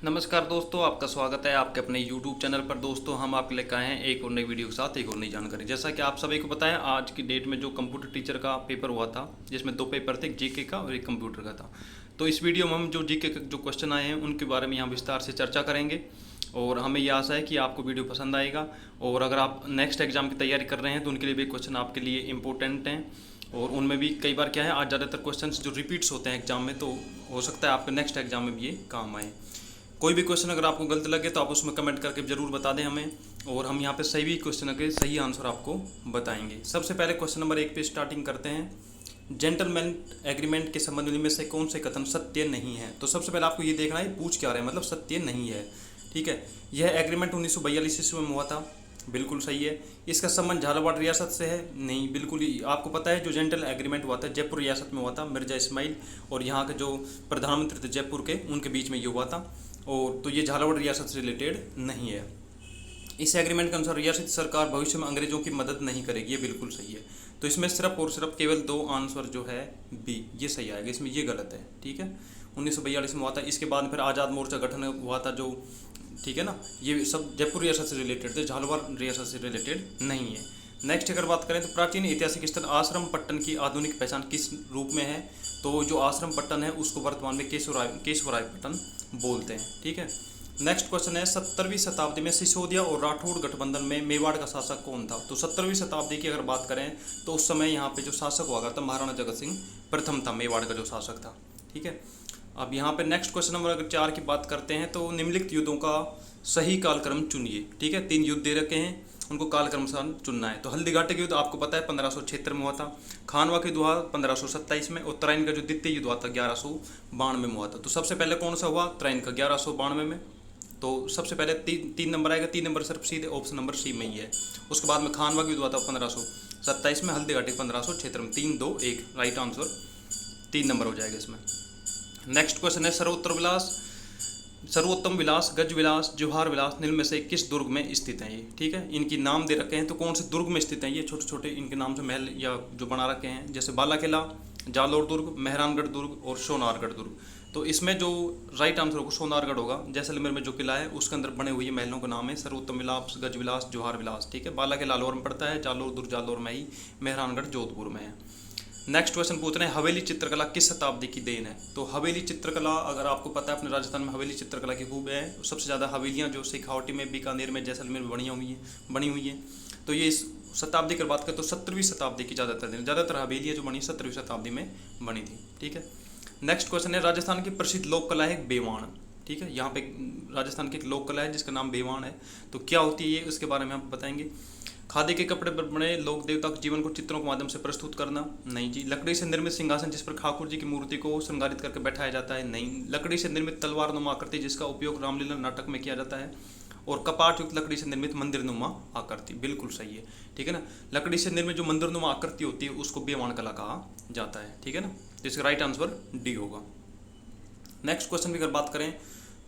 नमस्कार दोस्तों, आपका स्वागत है आपके अपने YouTube चैनल पर। दोस्तों, हम आपके लेकर आए हैं एक और नई वीडियो के साथ एक और नई जानकारी। जैसा कि आप सभी को पता है, आज की डेट में जो कंप्यूटर टीचर का पेपर हुआ था, जिसमें दो पेपर थे, एक जीके का और एक कंप्यूटर का था। तो इस वीडियो में हम जो जीके के जो क्वेश्चन आए हैं उनके बारे में यहाँ विस्तार से चर्चा करेंगे और हमें ये आशा है कि आपको वीडियो पसंद आएगा। और अगर आप नेक्स्ट एग्जाम की तैयारी कर रहे हैं तो उनके लिए भी क्वेश्चन आपके लिए इंपॉर्टेंट हैं। और उनमें भी कई बार क्या है, आज ज़्यादातर क्वेश्चंस जो रिपीट्स होते हैं एग्जाम में, तो हो सकता है आपके नेक्स्ट एग्जाम में भी ये काम आए। कोई भी क्वेश्चन अगर आपको गलत लगे तो आप उसमें कमेंट करके ज़रूर बता दें हमें, और हम यहाँ पे सही भी क्वेश्चन के सही आंसर आपको बताएंगे। सबसे पहले क्वेश्चन नंबर 1 पे स्टार्टिंग करते हैं। जेंटलमैन एग्रीमेंट के संबंध में से कौन से कथन सत्य नहीं है? तो सबसे पहले आपको ये देखना है पूछ क्या रहे हैं, मतलब सत्य नहीं है। ठीक है, यह एग्रीमेंट 1942 ईस्वी में हुआ था, बिल्कुल सही है। इसका संबंध झालावाड़ रियासत से है? नहीं, बिल्कुल ही। आपको पता है जो जेंटल एग्रीमेंट हुआ था जयपुर रियासत में हुआ था, मिर्जा इस्माइल और यहाँ के जो प्रधानमंत्री थे जयपुर के, उनके बीच में ये हुआ था। और तो ये झालावाड़ रियासत से रिलेटेड नहीं है। इस एग्रीमेंट के अनुसार रियासत सरकार भविष्य में अंग्रेजों की मदद नहीं करेगी, ये बिल्कुल सही है। तो इसमें सिर्फ और सिर्फ केवल दो आंसर जो है बी, ये सही आएगा, इसमें ये गलत है। ठीक है, 1942 में हुआ था। इसके बाद फिर आज़ाद मोर्चा गठन हुआ था जो, ठीक है ना, ये सब जयपुर रियासत से रिलेटेड थे, झालावाड़ रियासत से रिलेटेड नहीं है। नेक्स्ट अगर बात करें तो प्राचीन ऐतिहासिक स्थल आश्रम पट्टन की आधुनिक पहचान किस रूप में है? तो जो आश्रम पट्टन है उसको वर्तमान में केशवराय पट्टन बोलते हैं। ठीक है, नेक्स्ट क्वेश्चन है 17वीं शताब्दी में सिसोदिया और राठौड़ गठबंधन में मेवाड़ का शासक कौन था? तो 17वीं शताब्दी की अगर बात करें तो उस समय यहाँ पे जो शासक हुआ करता महाराणा जगत सिंह प्रथम था, मेवाड़ का जो शासक था। ठीक है, अब यहाँ पे नेक्स्ट क्वेश्चन नंबर अगर 4 की बात करते हैं तो निम्नलिखित युद्धों का सही कालक्रम चुनिए। ठीक है, 3 युद्ध दे रखे हैं, उनको कालक्रम से चुनना है। तो हल्दीघाटी का युद्ध आपको पता है 1576 में हुआ था, खानवा का युद्ध हुआ 1527 में, और तराइन का जो द्वितीय युद्ध हुआ था 1192 में हुआ था। तो सबसे पहले कौन सा हुआ? तराइन का 1192 में। तो सबसे पहले तीन नंबर आएगा, 3 नंबर सिर्फ सीधे ऑप्शन नंबर सी में ही है। उसके बाद में खानवा का युद्ध हुआ था 1527 में, हल्दीघाटी 1576 में। 3 2 1 राइट आंसर 3 नंबर हो जाएगा इसमें। नेक्स्ट क्वेश्चन है सर्वोत्तम विलास, गज विलास, जवाहर विलास निम्न में से किस दुर्ग में स्थित हैं ये? ठीक है, इनकी नाम दे रखे हैं, तो कौन से दुर्ग में स्थित हैं ये? छोटे छोटे इनके नाम से महल या जो बना रखे हैं, जैसे बाला किला, जालोर दुर्ग, मेहरानगढ़ दुर्ग और सोनारगढ़ दुर्ग। तो इसमें जो राइट आंसर होगा सोनारगढ़ होगा। जैसलमेर में जो किला है उसके अंदर बने हुए महलों का नाम है सर्वोत्तम विलास, गज विलास, जवाहर विलास। ठीक है, बाला किला लाहौर में पड़ता है, जालोर दुर्ग जालोर में ही, मेहरानगढ़ जोधपुर में है। नेक्स्ट क्वेश्चन पूछ रहे हैं हवेली चित्रकला किस शताब्दी की देन है? तो हवेली चित्रकला अगर आपको पता है अपने राजस्थान में हवेली चित्रकला की खूब है। सबसे ज़्यादा हवेलियाँ जो शेखावटी में, बीकानेर में, जैसलमेर में बनी हुई हैं। तो ये इस शताब्दी की बात करें तो 17वीं शताब्दी की ज़्यादातर हवेलियाँ जो बनी 17वीं शताब्दी में बनी थी। ठीक है, नेक्स्ट क्वेश्चन है राजस्थान की प्रसिद्ध लोक कला है बेवाण। ठीक है, यहाँ पे राजस्थान की एक लोक कला है जिसका नाम बेवाण है। तो क्या होती है ये, उसके बारे में आप बताएंगे। खादी के कपड़े पर बने लोक देवता के जीवन को चित्रों के माध्यम से प्रस्तुत करना? नहीं जी। लकड़ी से निर्मित सिंहासन जिस पर ठाकुर जी की मूर्ति को श्रृंगारित करके बैठाया जाता है? नहीं। लकड़ी से निर्मित तलवार नुमा आकृति जिसका उपयोग रामलीला नाटक में किया जाता है? और कपाट युक्त लकड़ी से निर्मित मंदिर नुमा आकृति, बिल्कुल सही है। ठीक है ना, लकड़ी से निर्मित जो मंदिर नुमा आकृति होती है उसको बेवाण कला कहा जाता है। ठीक है ना, तो इसका राइट आंसर डी होगा। नेक्स्ट क्वेश्चन की अगर बात करें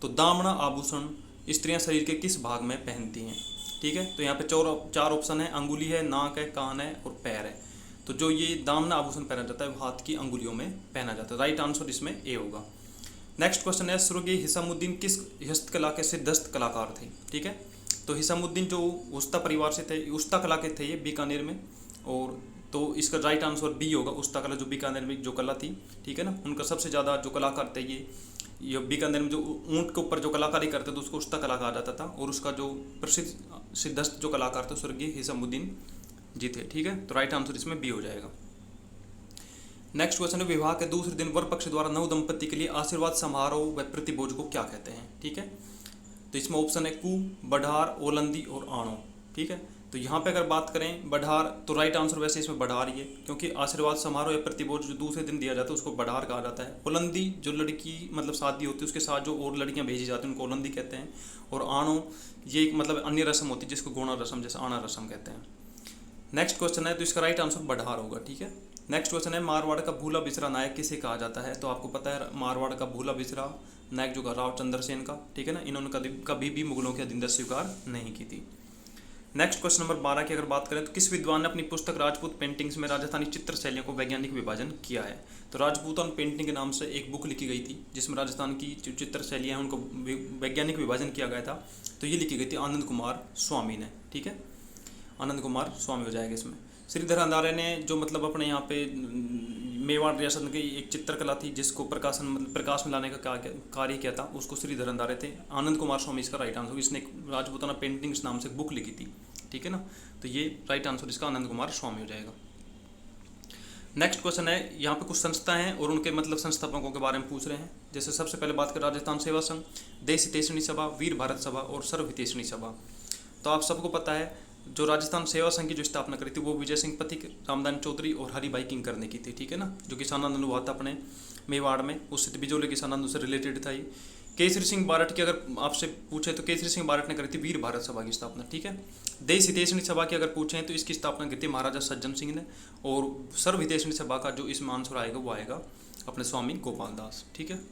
तो दामना आभूषण स्त्रियां शरीर के किस भाग में पहनती हैं? ठीक है, तो यहाँ पे 4 ऑप्शन है, अंगुली है, नाक है, कान है और पैर है। तो जो ये दामना आभूषण पहना जाता है वो हाथ की अंगुलियों में पहना जाता है। राइट आंसर इसमें ए होगा। नेक्स्ट क्वेश्चन है स्वर्गीय हिसामुद्दीन किस हस्तकला के सिद्धस्त कलाकार थे? ठीक है, तो हिसामुद्दीन जो उस्ता परिवार से थे, उस्ता कला के थे ये बीकानेर में, और तो इसका राइट आंसर बी होगा। उस्ता कला जो बीकानेर में जो कला थी, ठीक है ना, उनका सबसे ज़्यादा जो कलाकार थे ये बीकानेर में जो ऊँट के ऊपर जो कलाकारी करते थे उसको उस्ता कला कहा जाता था, और उसका जो प्रसिद्ध सिद्धस्त जो कलाकार थे स्वर्गीय हिसामुद्दीन जी थे। ठीक है, तो राइट आंसर इसमें बी हो जाएगा। नेक्स्ट क्वेश्चन है विवाह के दूसरे दिन वर पक्ष द्वारा नव दंपति के लिए आशीर्वाद समारोह व प्रतिभोज को क्या कहते हैं? ठीक है, तो इसमें ऑप्शन है कु, बढ़ार, ओलंदी और आणो। ठीक है, तो यहाँ पे अगर बात करें बढ़ार, तो राइट आंसर वैसे इसमें बढ़ार ही है, क्योंकि आशीर्वाद समारोह या प्रतिभोज जो दूसरे दिन दिया जाता है उसको बढ़ार कहा जाता है। ओलंदी जो लड़की मतलब शादी होती है उसके साथ जो और लड़कियाँ भेजी जाती हैं उनको ओलंदी कहते हैं। और आणो ये एक मतलब अन्य रस्म होती है जिसको गोणा रस्म जैसे आना रस्म कहते हैं। नेक्स्ट क्वेश्चन है तो इसका राइट आंसर बढ़ार होगा। ठीक है, नेक्स्ट क्वेश्चन है मारवाड़ का भूला बिसरा नायक किसे कहा जाता है? तो आपको पता है मारवाड़ का भूला बिसरा नायक जो राव चंद्रसेन का, ठीक है ना, इन्होंने कभी भी मुगलों की अधीनता स्वीकार नहीं की थी। नेक्स्ट क्वेश्चन नंबर 12 की अगर बात करें तो किस विद्वान ने अपनी पुस्तक राजपूत पेंटिंग्स में राजस्थानी चित्र शैलियों को वैज्ञानिक विभाजन किया है? तो राजपूतान पेंटिंग के नाम से एक बुक लिखी गई थी जिसमें राजस्थान की जो चित्र शैलियाँ हैं उनको वैज्ञानिक विभाजन किया गया था। तो ये लिखी गई थी आनंद कुमार स्वामी ने, ठीक है, आनंद कुमार स्वामी हो जाएगा इसमें। श्रीधर अंधारे ने जो मतलब अपने यहाँ पे मेवाड़ रियासत की एक चित्रकला थी जिसको प्रकाशन मतलब प्रकाश में लाने का कार्य किया था, उसको श्रीधर अंधारे थे। आनंद कुमार स्वामी इसका राइट आंसर, इसने राजपूताना पेंटिंग्स नाम से बुक लिखी थी, ठीक है ना। तो ये राइट आंसर इसका आनंद कुमार स्वामी हो जाएगा। नेक्स्ट क्वेश्चन है, यहाँ पे कुछ संस्था हैं और उनके मतलब संस्थापकों के बारे में पूछ रहे हैं। जैसे सबसे पहले बात करें राजस्थान सेवा संघ, देश हितैषणी सभा, वीर भारत सभा और सर्व हितैषणी सभा। तो आप सबको पता है जो राजस्थान सेवा संघ की जो स्थापना करी थी वो विजय सिंह पथिक, रामदान चौधरी और हरिभाई किंकर ने की थी, ठीक है ना। जो किसान आंदोलन हुआ था अपने मेवाड़ में, उससे बिजोले किसान आंदोलन से रिलेटेड था ये। केसरी सिंह बारट की अगर आपसे पूछे तो केसरी सिंह बारट ने करी थी वीर भारत सभा की स्थापना, ठीक है। देश हितैषणी सभा की अगर पूछें तो इसकी स्थापना की थी महाराजा सज्जन सिंह ने। और सर्व हितैषणी सभा का जो इसमें आंसर आएगा वो आएगा अपने स्वामी गोपाल दास, ठीक है।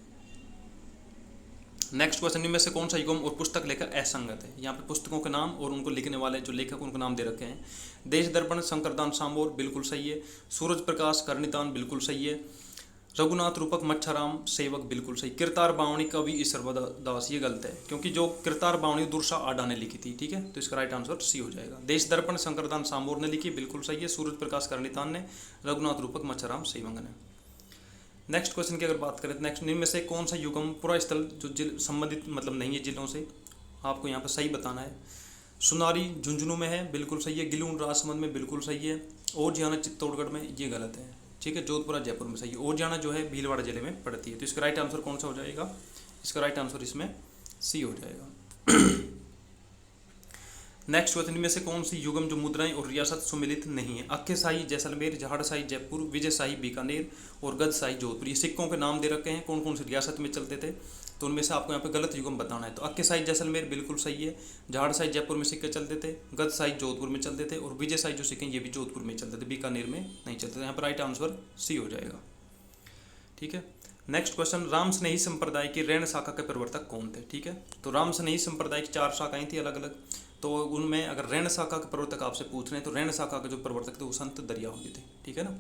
नेक्स्ट क्वेश्चन, इनमें से कौन सा युगम और पुस्तक लेखक असंगत है? यहाँ पे पुस्तकों के नाम और उनको लिखने वाले जो लेखक उनको नाम दे रखे हैं। देश दर्पण शंकरदान सामोर, बिल्कुल सही है। सूरज प्रकाश करनीदान, बिल्कुल सही है। रघुनाथ रूपक मच्छराम सेवक, बिल्कुल सही। किरतार बावणी कवि ईश्वर दास, ये गलत है क्योंकि जो किरतार बावणी दुर्सा आडा ने लिखी थी, ठीक है। तो इसका राइट आंसर सी हो जाएगा। देश दर्पण शंकरदान सामोर ने लिखी, बिल्कुल सही है। सूरज प्रकाश करनीदान ने, रघुनाथ रूपक मच्छराम सेवक ने। नेक्स्ट क्वेश्चन की अगर बात करें तो नेक्स्ट, इनमें से कौन सा युगम पूरा स्थल जो जिल संबंधित मतलब नहीं है जिलों से, आपको यहाँ पर सही बताना है। सुनारी झुंझुनू में है, बिल्कुल सही है। गिलून राजसमंद में, बिल्कुल सही है। और जियाना चित्तौड़गढ़ में, ये गलत है, ठीक है। जोधपुरा जयपुर में सही है। और जियाना जो है भीलवाड़ा जिले में पड़ती है। तो इसका राइट आंसर कौन सा हो जाएगा? इसका राइट आंसर इसमें सी हो जाएगा। नेक्स्ट क्वेश्चन में से कौन सी युगम जो मुद्राएं और रियासत सुमिलित नहीं है? अक्केशाही जैसलमेर, जहाड़शाही जयपुर, विजयशाही बीकानेर और गदशाही जोधपुर। ये सिक्कों के नाम दे रखे हैं कौन कौन सी रियासत में चलते थे, तो उनमें से आपको यहाँ पे गलत युगम बताना है। तो अक्केशाही जैसलमेर बिल्कुल सही है। जहाड़शाही जयपुर में सिक्के चलते थे, गदशाही जोधपुर में चलते थे और विजयशाही जो सिक्के ये भी जोधपुर में चलते थे, बीकानेर में नहीं चलते थे। यहाँ पर राइट आंसर सी हो जाएगा, ठीक है। नेक्स्ट क्वेश्चन, राम स्नेही संप्रदाय की रैण शाखा के प्रवर्तक कौन थे? ठीक है, तो राम स्नेही संप्रदाय की 4 शाखाएं थी अलग अलग। तो उनमें अगर रैण शाखा के प्रवर्तक आपसे पूछ रहे हैं तो रैण शाखा के जो प्रवर्तक थे वो संत दरियाओजी थे, ठीक है ना।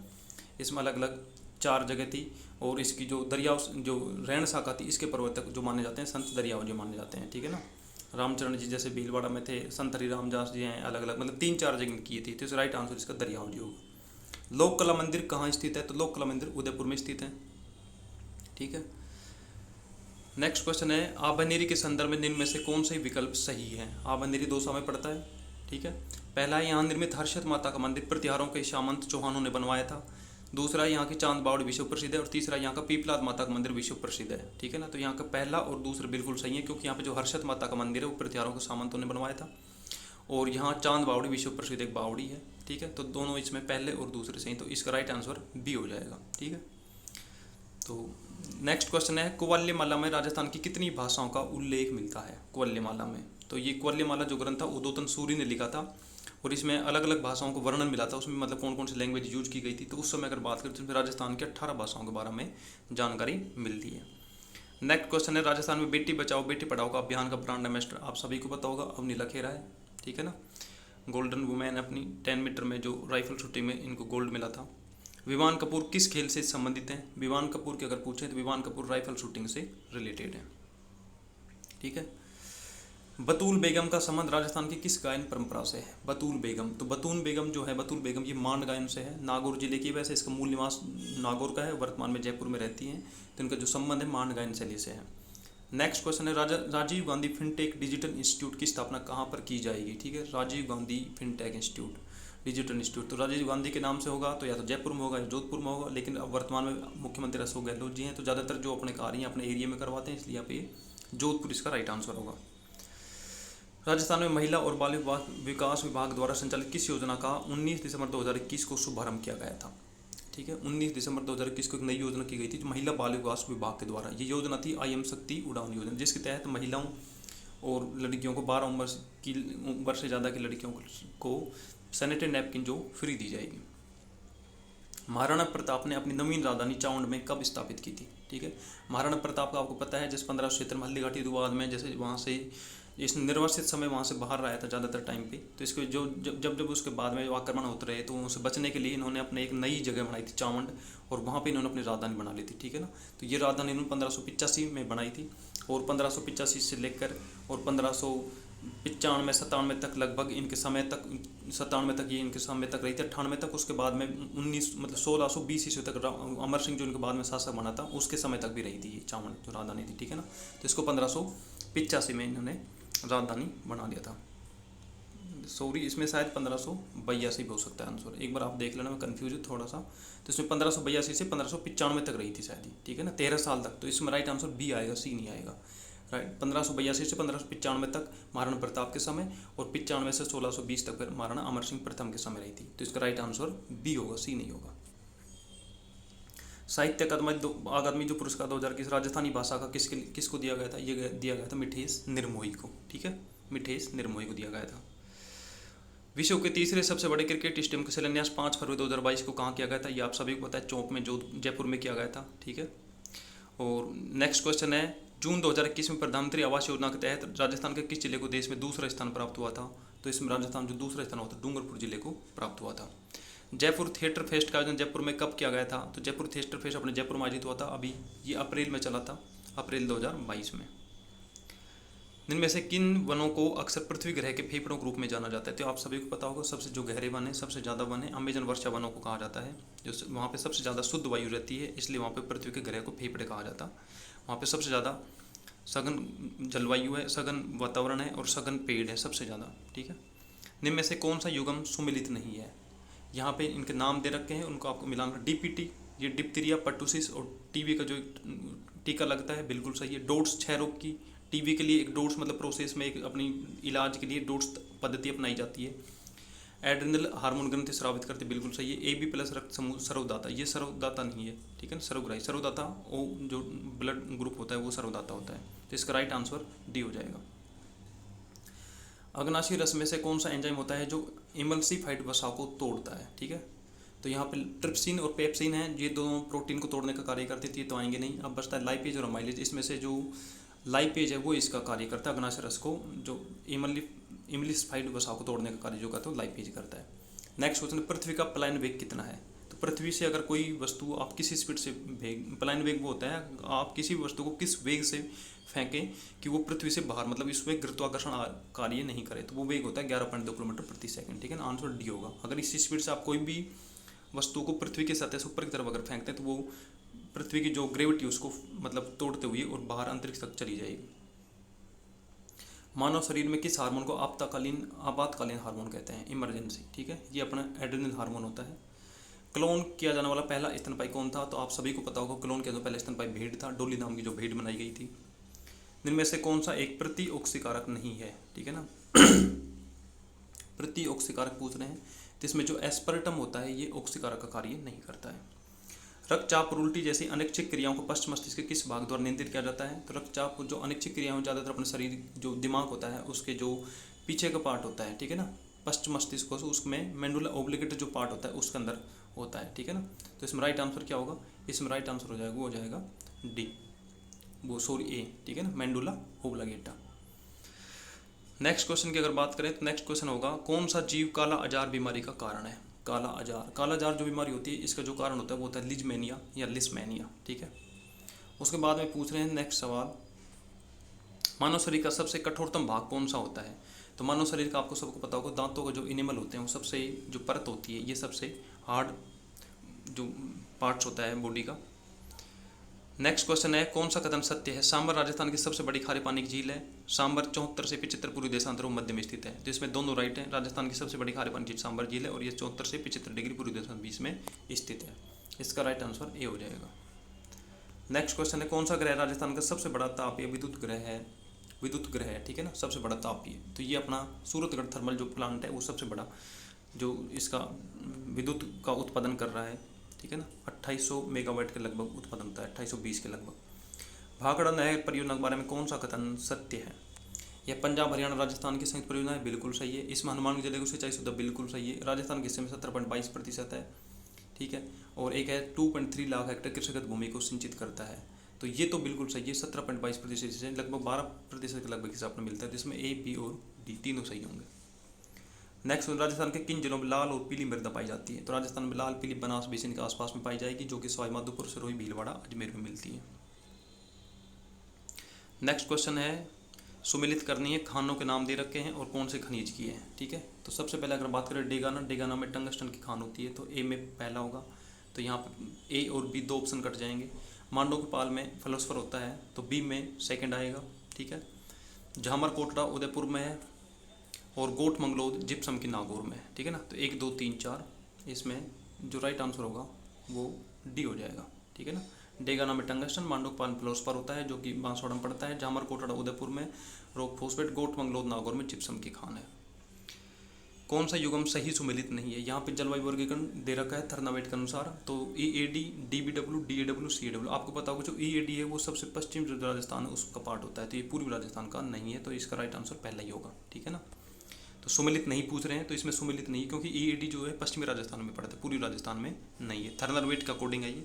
इसमें अलग अलग 4 जगह थी और इसकी जो दरियाव जो रैण शाखा थी इसके प्रवर्तक जो माने जाते हैं संत दरियाओजी माने जाते हैं, ठीक है ना। रामचरण जी जैसे भीलवाड़ा में थे, संत हरि रामदास जी हैं, अलग अलग मतलब 3-4 जगह की थी। तो राइट आंसर इसका दरियाओजी होगा। लोक कला मंदिर कहाँ स्थित है? तो लोक कला मंदिर उदयपुर में स्थित है, ठीक है। नेक्स्ट क्वेश्चन है, आबनेरी के संदर्भ में निम्न में से कौन सा विकल्प सही है? आबनेरी 2 में पड़ता है, ठीक है। पहला है यहाँ निर्मित हर्षद माता का मंदिर प्रतिहारों के सामंत चौहानों ने बनवाया था। दूसरा यहाँ की चांद बावड़ी विश्व प्रसिद्ध है और तीसरा यहाँ का पीपलाद माता का मंदिर विश्व प्रसिद्ध है, ठीक है ना। तो यहाँ का पहला और दूसरा बिल्कुल सही है क्योंकि यहाँ पे जो हर्षद माता का मंदिर है वो प्रतिहारों के सामंतों ने बनवाया था और यहाँ चांद बावड़ी विश्व प्रसिद्ध एक बावड़ी है, ठीक है। तो दोनों इसमें पहले और दूसरे सही, तो इसका राइट आंसर बी हो जाएगा, ठीक है। तो नेक्स्ट क्वेश्चन है, कुवल्यमाला में राजस्थान की कितनी भाषाओं का उल्लेख मिलता है? कुवल्यमाला में, तो ये कुवल्यमाला जो ग्रंथ था उदोतन सूरी ने लिखा था और इसमें अलग अलग भाषाओं को वर्णन मिला था। उसमें मतलब कौन कौन सी लैंग्वेज यूज की गई थी, तो उस समय अगर बात करें तो राजस्थान की 18 भाषाओं के बारे में जानकारी मिलती है। नेक्स्ट क्वेश्चन है, राजस्थान में बेटी बचाओ बेटी पढ़ाओ का अभियान का ब्रांड एम्बेसडर आप सभी को पता होगा, अवनीला खेरा है, ठीक है ना। गोल्डन वुमेन अपनी 10 मीटर में जो राइफल शूटिंग में इनको गोल्ड मिला था। विवान कपूर किस खेल से संबंधित हैं? विवान कपूर की अगर पूछें तो विवान कपूर राइफल शूटिंग से रिलेटेड है, ठीक है। बतूल बेगम का संबंध राजस्थान की किस गायन परंपरा से है? बतूल बेगम, तो बतूल बेगम जो है, बतूल बेगम ये मांड गायन से है, नागौर जिले की। वैसे इसका मूल निवास नागौर का है, वर्तमान में जयपुर में रहती हैं, तो इनका जो संबंध है मांड गायन शैली से है। नेक्स्ट क्वेश्चन है, Rajiv Gandhi fintech digital institute की स्थापना कहाँ पर की जाएगी? ठीक है, Rajiv Gandhi fintech institute digital institute, तो राजीव गांधी के नाम से होगा, तो या तो जयपुर में होगा या जोधपुर में होगा। लेकिन अब वर्तमान में मुख्यमंत्री अशोक गहलोत जी हैं, तो ज़्यादातर जो अपने कार्य हैं अपने एरिया में करवाते हैं, इसलिए यहाँ पे जोधपुर इसका राइट आंसर होगा। राजस्थान में महिला और बाल विकास विभाग द्वारा संचालित किस योजना का 19 दिसंबर 2021 को शुभारंभ किया गया था? ठीक है, 19 दिसंबर 2021 को एक नई योजना की गई थी जो महिला बाल विकास विभाग के द्वारा। ये योजना थी IM शक्ति उड़ान योजना, जिसके तहत महिलाओं और लड़कियों को 12 उम्र से ज़्यादा की लड़कियों को सैनिटरी नैपकिन जो फ्री दी जाएगी। महाराणा प्रताप ने अपनी नवीन राजधानी चावंड में कब स्थापित की थी? ठीक है, महाराणा प्रताप का आपको पता है जैसे 1570 में हल्दीघाटी विवाद में जैसे वहाँ से इस निर्वासित समय वहाँ से बाहर रहा था ज़्यादातर टाइम पे। तो इसको जो जब जब उसके बाद में जो आक्रमण होते रहे तो उनसे बचने के लिए इन्होंने अपने एक नई जगह बनाई थी चावंड, और वहाँ पे इन्होंने अपनी राजधानी बना ली थी, ठीक है ना। तो ये राजधानी इन्होंने 1585 में बनाई थी, और 1585 से लेकर और 1595 97 तक लगभग इनके समय तक, 97 तक ये इनके समय तक रही थी, 98 तक। उसके बाद में 1620 ईस्वी तक अमर सिंह जो इनके बाद में शासक बना था उसके समय तक भी रही थी ये चावंड जो राजधानी थी, ठीक है ना। तो इसको 1585 में इन्होंने राजधानी बना लिया था। सॉरी, इसमें शायद 1582 भी हो सकता है आंसर, एक बार आप देख लेना, मैं कन्फ्यूज हूँ थोड़ा सा। तो इसमें 1582 से 1595 तक रही थी शायद, ठीक है ना, 13 साल तक। तो इसमें राइट आंसर बी आएगा, सी नहीं आएगा। राइट, 1582 से 1595 तक महाराणा प्रताप के समय, और 95 से 1620 तक फिर महाराणा अमर सिंह प्रथम के समय रही थी। तो इसका राइट आंसर बी होगा, सी नहीं होगा। साहित्य अकादमी जो पुरस्कार 2021 राजस्थानी भाषा का किसको दिया गया था? ये दिया गया था मिठेश निर्मोही को, ठीक है, मिठेश निर्मोही को दिया गया था। विश्व के तीसरे सबसे बड़े क्रिकेट स्टेडियम का शिलान्यास 5 फरवरी 2022 को कहाँ किया गया था? ये आप सभी को पता है, चौक में जो जयपुर में किया गया था, ठीक है। और नेक्स्ट क्वेश्चन है, जून 2021 में प्रधानमंत्री आवास योजना के तहत राजस्थान के किस जिले को देश में दूसरा स्थान प्राप्त हुआ था? तो इसमें राजस्थान जो दूसरा स्थान हुआ था डूंगरपुर जिले को प्राप्त हुआ था। जयपुर थिएटर फेस्ट का आयोजन जयपुर में कब किया गया था? तो जयपुर थिएटर फेस्ट अपने जयपुर में आयोजित हुआ था, अभी ये अप्रैल में चला था, अप्रैल 2022 में। इनमें से किन वनों को अक्सर पृथ्वी ग्रह के फेफड़ों के रूप में जाना जाता है? तो आप सभी को पता होगा, सबसे जो गहरे वन है, सबसे ज़्यादा वन है, अमेजन वर्षा वनों को कहा जाता है, जो वहाँ पे सबसे ज़्यादा शुद्ध वायु रहती है, इसलिए वहाँ पे पृथ्वी के ग्रह को फेफड़े कहा जाता है। वहाँ पे सबसे ज़्यादा सघन जलवायु है, सघन वातावरण है, और सघन पेड़ है सबसे ज़्यादा, ठीक है। निम्न में से कौन सा युग्म सुमिलित नहीं है? यहाँ पे इनके नाम दे रखे हैं, उनको आपको मिलाना। डीपीटी, ये डिप्थीरिया, पर्टुसिस और टीबी का जो टीका लगता है, बिल्कुल सही है। डोट्स, 6 रोग की, टीबी के लिए एक डोट्स मतलब प्रोसेस में एक अपनी इलाज के लिए डोट्स पद्धति अपनाई जाती है। एड्रिनल हार्मोन ग्रंथि स्रावित करते, बिल्कुल सही है। AB प्लस रक्त समूह सर्वदाता, ये सर्वदाता नहीं है, ठीक है ना, सर्वग्राही। सर्वदाता वो जो ब्लड ग्रुप होता है वो सर्वदाता होता है। तो इसका राइट आंसर डी हो जाएगा। अग्नाशी रस में से कौन सा एंजाइम होता है जो इमल्सिफाइड वसा को तोड़ता है? ठीक है, तो यहाँ पे ट्रिप्सिन और पेप्सिन है, ये दोनों प्रोटीन को तोड़ने का कार्य करते थे, तो आएंगे नहीं। अब बचता है लाइपेज और अमाइलेज। इसमें से जो लाइपेज है वो इसका कार्य करता है, अग्नाशी रस को जो इमल्सिफाइड वसा को तोड़ने का कार्य जो करता है वो लाइपेज करता है। नेक्स्ट क्वेश्चन, पृथ्वी का पलायन वेग कितना है? तो पृथ्वी से अगर कोई वस्तु आप किसी स्पीड से पलायन वेग वो होता है आप किसी वस्तु को किस वेग से फेंकें कि वो पृथ्वी से बाहर, मतलब इसमें गुरुत्वाकर्षण कार्य नहीं करे, तो वो वेग होता है 11.2 किलोमीटर प्रति सेकंड, ठीक है ना। आंसर डी होगा। अगर इसी स्पीड से आप कोई भी वस्तु को पृथ्वी के सतह से ऊपर की तरफ अगर फेंकते हैं तो वो पृथ्वी की जो ग्रेविटी उसको मतलब तोड़ते हुए और बाहर अंतरिक्ष तक चली जाएगी। मानव शरीर में किस हार्मोन को आपातकालीन हार्मोन कहते हैं? इमरजेंसी, ठीक है, ये अपना एड्रेनल हार्मोन होता है। क्लोन किया जाने वाला पहला स्तनपायी कौन था? तो आप सभी को पता होगा, क्लोन किया जाने पहला स्तनपायी भेड़ था, डोली नाम की जो भेड़ बनाई गई थी। इनमें से कौन सा एक प्रतिओक्सीकारक नहीं है? ठीक है ना, प्रतिओक्सीकारक पूछ रहे हैं, तो इसमें जो एस्पर्टम होता है ये ऑक्सीकारक का कार्य नहीं करता है। रक्तचाप और उल्टी जैसी अनैच्छिक क्रियाओं को पश्च मस्तिष्क के किस भाग द्वारा नियंत्रित किया जाता है? तो रक्तचाप जो अनैच्छिक क्रियाएं ज़्यादातर अपने शरीर जो दिमाग होता है उसके जो पीछे का पार्ट होता है, ठीक है ना, पश्च मस्तिष्क उसमें मेंडुला ओब्लिगेट जो पार्ट होता है उसके अंदर होता है, ठीक है ना। तो इसमें राइट आंसर क्या होगा? इसमें राइट आंसर हो जाएगा, वो हो जाएगा डी, वो सॉरी ए, ठीक है ना, मेंडुला ओब्लिगेटा। नेक्स्ट क्वेश्चन की अगर बात करें तो नेक्स्ट क्वेश्चन होगा, कौन सा जीव काला अजार बीमारी का कारण है? काला अजार जो बीमारी होती है इसका जो कारण होता है वो होता है लिजमेनिया या लिस्मेनिया, ठीक है। उसके बाद में पूछ रहे हैं नेक्स्ट सवाल, मानव शरीर का सबसे कठोरतम भाग कौन सा होता है? तो मानव शरीर का आपको सबको पता होगा, दांतों का जो इनेमल होते हैं वो सबसे जो परत होती है ये सबसे हार्ड जो पार्ट्स होता है बॉडी का। नेक्स्ट क्वेश्चन है, कौन सा कथन सत्य है? सांबर राजस्थान की सबसे बड़ी खारे पानी की झील है। सांबर 74 से 75 पूर्वी देशांतरों मध्य में स्थित है। तो इसमें दोनों राइट है, राजस्थान की सबसे बड़ी खारे पानी झील सांबर झील है और ये 74 से 75 डिग्री पूर्वी देशांतर बीच में स्थित है। इसका राइट आंसर ए हो जाएगा। नेक्स्ट क्वेश्चन है, कौन सा ग्रह राजस्थान का सबसे बड़ा तापीय विद्युत ग्रह है, ठीक है ना, सबसे बड़ा तापीय। तो ये अपना सूरतगढ़ थर्मल जो प्लांट है वो सबसे बड़ा जो इसका विद्युत का उत्पादन कर रहा है, ठीक है ना, 2800 मेगावाट के लगभग उत्पादन होता है, 2820 के लगभग। भाखड़ा नहर परियोजना के बारे में कौन सा कथन सत्य है? यह पंजाब हरियाणा राजस्थान की संयुक्त परियोजना है, बिल्कुल सही है। इसमें हनुमानगढ़ जिले को सिंचाई सुविधा, बिल्कुल सही है। राजस्थान के हिस्से में 17.22% है, ठीक है। और एक है 2.3 लाख हेक्टेयर कृषिगत भूमि को सिंचित करता है। तो ये तो बिल्कुल सही है, 17.22% से लगभग 12% के लगभग हिसाब में मिलता है, जिसमें ए, बी और डी तीनों सही होंगे। नेक्स्ट, राजस्थान के किन जिलों में लाल और पीली मृदा पाई जाती है? तो राजस्थान में लाल पीली बनास बेसिन के आसपास में पाई जाएगी, जो कि सवाई माधोपुर, सिरोही, भीलवाड़ा, अजमेर में मिलती है। नेक्स्ट क्वेश्चन है, सुमेलित करनी है, खानों के नाम दे रखे हैं और कौन से खनिज की है, ठीक है। तो सबसे पहले अगर बात करें डेगाना में टंगस्टन की खान होती है, तो ए में पहला होगा, तो यहाँ पे ए और बी दो ऑप्शन कट जाएंगे। मांडो के पाल में फ्लोस्फर होता है, तो बी में सेकंड आएगा, ठीक है। झामर कोटड़ा उदयपुर में है, और गोट मंगलोद जिप्सम की नागौर में है, ठीक है ना। तो 1 2 3 4 इसमें जो राइट आंसर होगा वो डी हो जाएगा, ठीक है ना। डेगाना में टंगस्टन, मांडो के पाल में फ्लोस्फर होता है जो कि बांसवाड़ा में पड़ता है, झामर कोटड़ा उदयपुर में रॉक फॉस्फेट, गोट मंगलोद नागौर में जिप्सम की खान है। कौन सा युग्म सही सुमेलित नहीं है? यहाँ पे जलवायु वर्गीकरण दे रखा है थर्नावेट के अनुसार, तो EAD, DBW, DAW, CAW। आपको पता होगा जो EAD है वो सबसे पश्चिम जो राजस्थान है उसका पार्ट होता है, तो ये पूर्वी राजस्थान का नहीं है, तो इसका राइट आंसर पहला ही होगा, ठीक है ना। तो सुमेलित नहीं पूछ रहे हैं, तो इसमें सुमेलित नहीं, क्योंकि EAD जो है पश्चिमी राजस्थान में पड़ता है, पूर्वी राजस्थान में नहीं है, थर्नावेट का कोडिंग है ये।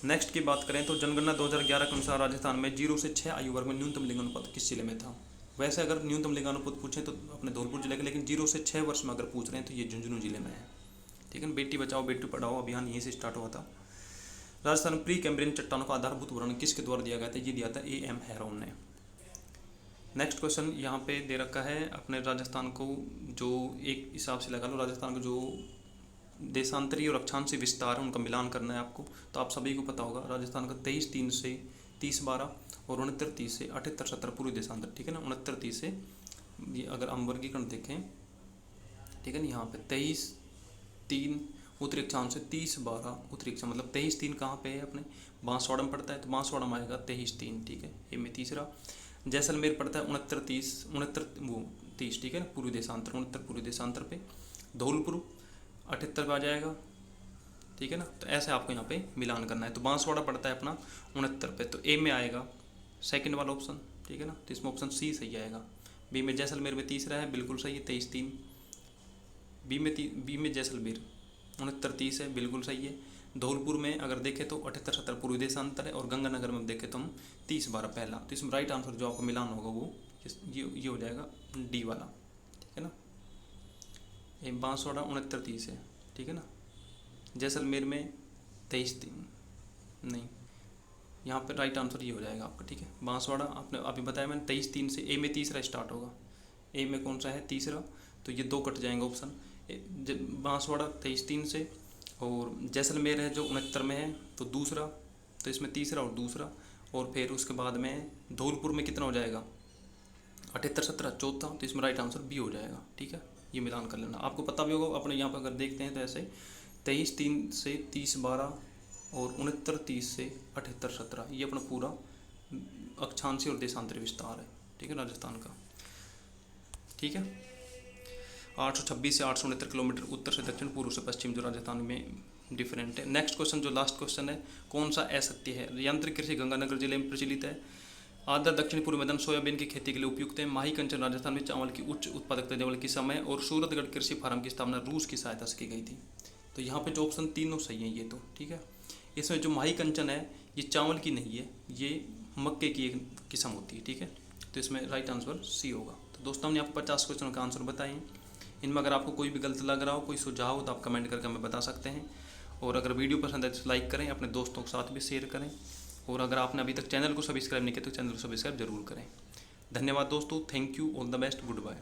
नेक्स्ट की बात करें तो जनगणना 2011 के अनुसार राजस्थान में 0 से 6 आयु वर्ग में न्यूनतम लिंगानुपात किस जिले में था? वैसे अगर न्यूनतम लिंगानुपात पूछें तो अपने धौलपुर जिले के, लेकिन 0 से 6 वर्ष में अगर पूछ रहे हैं तो ये झुंझुनू जिले में है, ठीक है। बेटी बचाओ बेटी पढ़ाओ अभियान यहीं से स्टार्ट हुआ था। राजस्थान में प्री कैम्ब्रियन चट्टानों का आधारभूत वर्णन किसके द्वारा दिया गया था? ये दिया था AM हैरोन ने। नेक्स्ट क्वेश्चन यहाँ पे दे रखा है, अपने राजस्थान को जो एक हिसाब से लगा लो, राजस्थान का जो देशांतरी और अक्षांशीय विस्तार है उनका मिलान करना है आपको। तो आप सभी को पता होगा राजस्थान का 23-3 से 30-12 और 69-30 से 78-70 पूर्वी देशांतर, ठीक है ना। 69-30 से ये अगर हम वर्गीकरण देखें, ठीक है ना, यहाँ पे 23-3 उत्तरी अक्षांश से 30-12 उत्तरी अक्षांश, मतलब 23-3 कहाँ पे है? अपने बांसवाड़ा में पड़ता है, तो बांसवाड़ा में आएगा 23-3, ठीक है, ए में तीसरा। जैसलमेर पड़ता है 69-30, ठीक है ना, पूर्वी देशांतर, 69 पूर्वी देशांतर पे। धौलपुर 78 पे आ जाएगा, ठीक है ना। तो ऐसे आपको यहाँ पे मिलान करना है। तो बांसवाड़ा पड़ता है अपना 69 पे, तो ए में आएगा सेकंड वाला ऑप्शन, ठीक है ना। तो इसमें ऑप्शन सी सही आएगा। बी में जैसलमेर में तीसरा है, बिल्कुल सही है, 23-3। बी में जैसलमेर 69-30 है, बिल्कुल सही है। धौलपुर में अगर देखें तो 78-70 पूर्वी देशांतर है, और गंगानगर में देखें तो हम 30-12 पहला। तो इसमें राइट आंसर जो आपको मिलान होगा वो ये हो जाएगा डी वाला, ठीक है ना। बांसवाड़ा 69-30 है, ठीक है ना। जैसलमेर में 23-3 नहीं, यहाँ पे राइट आंसर ये हो जाएगा आपका, ठीक है। बांसवाड़ा आपने अभी बताया मैंने 23-3 से, ए में तीसरा स्टार्ट होगा। ए में कौन सा है? तीसरा, तो ये 2 कट जाएंगे ऑप्शन। बांसवाड़ा 23-3 से, और जैसलमेर है जो 69 में है, तो दूसरा, तो इसमें तीसरा और दूसरा, और फिर उसके बाद में धौलपुर में कितना हो जाएगा? 78-17 चौथा, तो इसमें राइट आंसर बी हो जाएगा, ठीक है। ये मिलान कर लेना, आपको पता भी होगा अपने यहाँ पर अगर देखते हैं तो ऐसे 23-3 से 30-12 और 69-30 से 78-17, ये अपना पूरा अक्षांशीय और देशांतरी विस्तार है, ठीक है, राजस्थान का, ठीक है। 826 से 869 किलोमीटर उत्तर से दक्षिण, पूर्व से पश्चिम जो राजस्थान में डिफरेंट है। नेक्स्ट क्वेश्चन जो लास्ट क्वेश्चन है, कौन सा असत्य है? यांत्रिक कृषि गंगानगर जिले में प्रचलित है। आदर दक्षिण पूर्व मैदान सोयाबीन की खेती के लिए उपयुक्त है। माही कंचन राजस्थान में चावल की उच्च उत्पादकता देने वाले किस्म है, और सूरतगढ़ कृषि फार्म की स्थापना रूस की सहायता से की गई थी। तो यहाँ पे जो ऑप्शन तीनों सही है ये तो, ठीक है। इसमें जो माही कंचन है ये चावल की नहीं है, ये मक्के की एक किस्म होती है, ठीक है। तो इसमें राइट आंसर सी होगा। तो दोस्तों हमने आपको 50 क्वेश्चनों का आंसर बताए हैं। इनमें अगर आपको कोई भी गलत लग रहा हो, कोई सुझाव हो, तो आप कमेंट करके हमें बता सकते हैं। और अगर वीडियो पसंद है तो लाइक करें, अपने दोस्तों के साथ भी शेयर करें, और अगर आपने अभी तक चैनल को सब्सक्राइब नहीं किया तो चैनल को सब्सक्राइब जरूर करें। धन्यवाद दोस्तों, thank you, all the best, good bye.